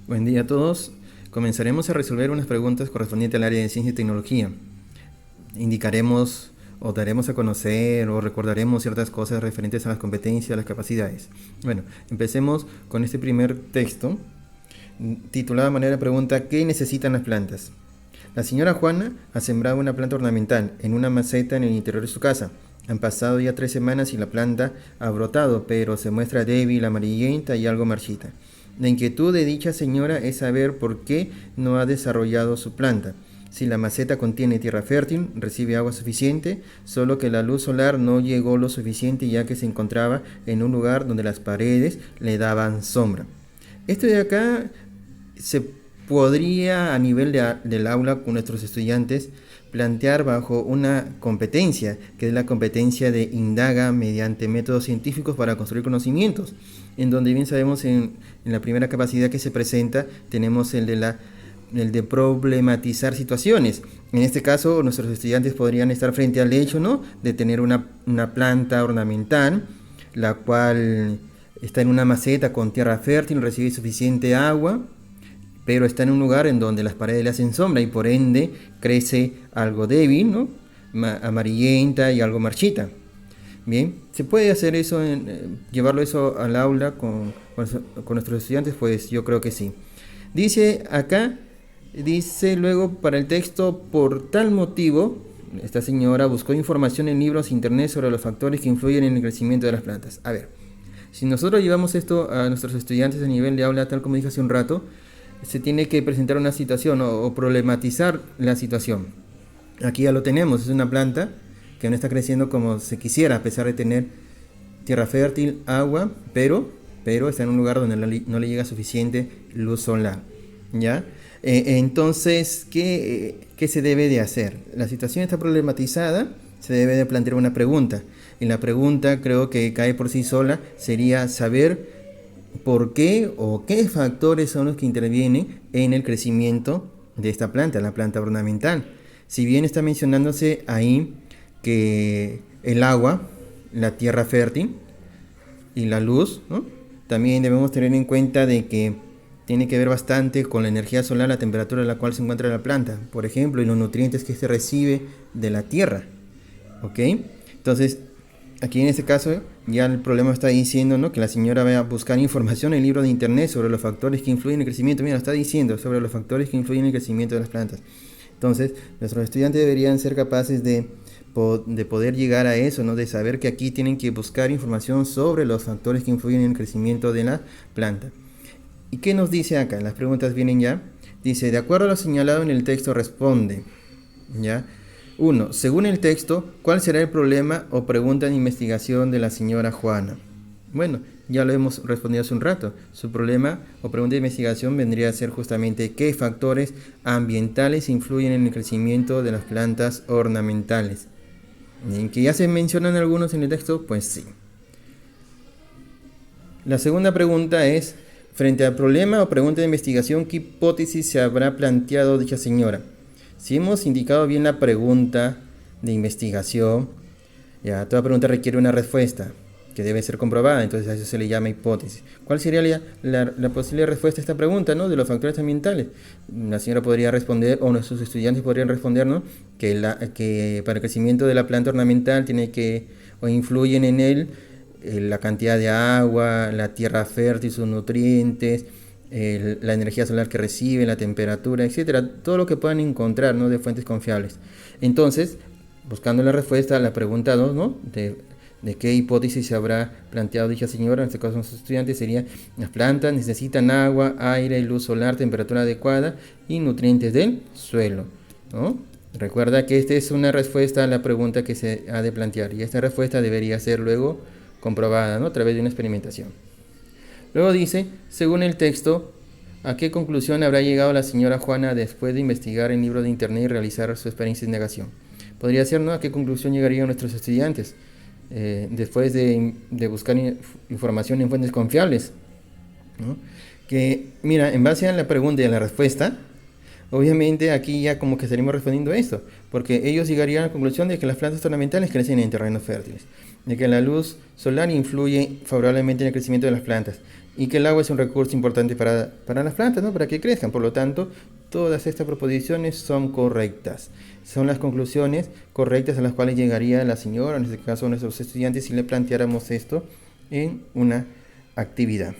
Buen día a todos. Comenzaremos a resolver unas preguntas correspondientes al área de ciencia y tecnología. Indicaremos o daremos a conocer o recordaremos ciertas cosas referentes a las competencias, a las capacidades. Bueno, empecemos con este primer texto titulado de manera pregunta: ¿qué necesitan las plantas? La señora Juana ha sembrado una planta ornamental en una maceta en el interior de su casa. Han pasado ya 3 semanas y la planta ha brotado, pero se muestra débil, amarillenta y algo marchita. La inquietud de dicha señora es saber por qué no ha desarrollado su planta. Si la maceta contiene tierra fértil, recibe agua suficiente, solo que la luz solar no llegó lo suficiente ya que se encontraba en un lugar donde las paredes le daban sombra. Esto de acá se podría a nivel del aula con nuestros estudiantes plantear bajo una competencia, que es la competencia de indaga mediante métodos científicos para construir conocimientos, en donde bien sabemos en la primera capacidad que se presenta tenemos el de problematizar situaciones. En este caso, nuestros estudiantes podrían estar frente al hecho, ¿no?, de tener una planta ornamental, la cual está en una maceta con tierra fértil, recibe suficiente agua, pero está en un lugar en donde las paredes le hacen sombra y por ende crece algo débil, ¿no?, amarillenta y algo marchita. Bien, ¿se puede hacer eso, llevarlo eso al aula con nuestros estudiantes? Pues yo creo que sí. Dice acá, dice luego para el texto: por tal motivo, esta señora buscó información en libros e internet sobre los factores que influyen en el crecimiento de las plantas. A ver, si nosotros llevamos esto a nuestros estudiantes a nivel de aula, tal como dije hace un rato, se tiene que presentar una situación o problematizar la situación. Aquí ya lo tenemos, es una planta que no está creciendo como se quisiera, a pesar de tener tierra fértil, agua, pero está en un lugar donde no le llega suficiente luz solar, ¿ya? Entonces, ¿qué se debe de hacer? La situación está problematizada, se debe de plantear una pregunta. Y la pregunta, creo que cae por sí sola, sería saber por qué o qué factores son los que intervienen en el crecimiento de esta planta, la planta ornamental. Si bien está mencionándose ahí que el agua, la tierra fértil y la luz, ¿no?, también debemos tener en cuenta de que tiene que ver bastante con la energía solar, la temperatura a la cual se encuentra la planta, por ejemplo, y los nutrientes que se recibe de la tierra. ¿Ok? Entonces, aquí en este caso ya el problema está diciendo, ¿no?, que la señora va a buscar información en el libro de internet sobre los factores que influyen en el crecimiento. Mira, está diciendo sobre los factores que influyen en el crecimiento de las plantas. Entonces, nuestros estudiantes deberían ser capaces de poder llegar a eso, ¿no?, de saber que aquí tienen que buscar información sobre los factores que influyen en el crecimiento de la planta. ¿Y qué nos dice acá? Las preguntas vienen ya. Dice: de acuerdo a lo señalado en el texto, responde. ¿Ya? 1. Según el texto, ¿cuál será el problema o pregunta de investigación de la señora Juana? Bueno, ya lo hemos respondido hace un rato. Su problema o pregunta de investigación vendría a ser justamente qué factores ambientales influyen en el crecimiento de las plantas ornamentales. ¿En que ya se mencionan algunos en el texto? Pues sí. La segunda pregunta es: frente al problema o pregunta de investigación, ¿qué hipótesis se habrá planteado dicha señora? Si hemos indicado bien la pregunta de investigación, ya toda pregunta requiere una respuesta que debe ser comprobada, entonces a eso se le llama hipótesis. ¿Cuál sería la posible respuesta a esta pregunta, ¿no?, de los factores ambientales? La señora podría responder, o nuestros estudiantes podrían responder, ¿no?, que para el crecimiento de la planta ornamental influyen en él la cantidad de agua, la tierra fértil, sus nutrientes, la energía solar que recibe, la temperatura, etcétera, todo lo que puedan encontrar, ¿no?, de fuentes confiables. Entonces, buscando la respuesta a la pregunta 2, ¿no?, de qué hipótesis se habrá planteado dicha señora, en este caso nuestros estudiantes, sería: las plantas necesitan agua, aire, luz solar, temperatura adecuada y nutrientes del suelo, ¿no? Recuerda que esta es una respuesta a la pregunta que se ha de plantear, y esta respuesta debería ser luego comprobada, ¿no?, a través de una experimentación. Luego dice: según el texto, ¿a qué conclusión habrá llegado la señora Juana después de investigar en libros de internet y realizar su experiencia de indagación? Podría ser, ¿no?, a qué conclusión llegarían nuestros estudiantes después de buscar información en fuentes confiables, ¿no? Que, mira, en base a la pregunta y a la respuesta, obviamente aquí ya como que estaríamos respondiendo a esto, porque ellos llegarían a la conclusión de que las plantas ornamentales crecen en terrenos fértiles, de que la luz solar influye favorablemente en el crecimiento de las plantas, y que el agua es un recurso importante para las plantas, ¿no? Para que crezcan. Por lo tanto, todas estas proposiciones son correctas. Son las conclusiones correctas a las cuales llegaría la señora, en este caso nuestros estudiantes, si le planteáramos esto en una actividad.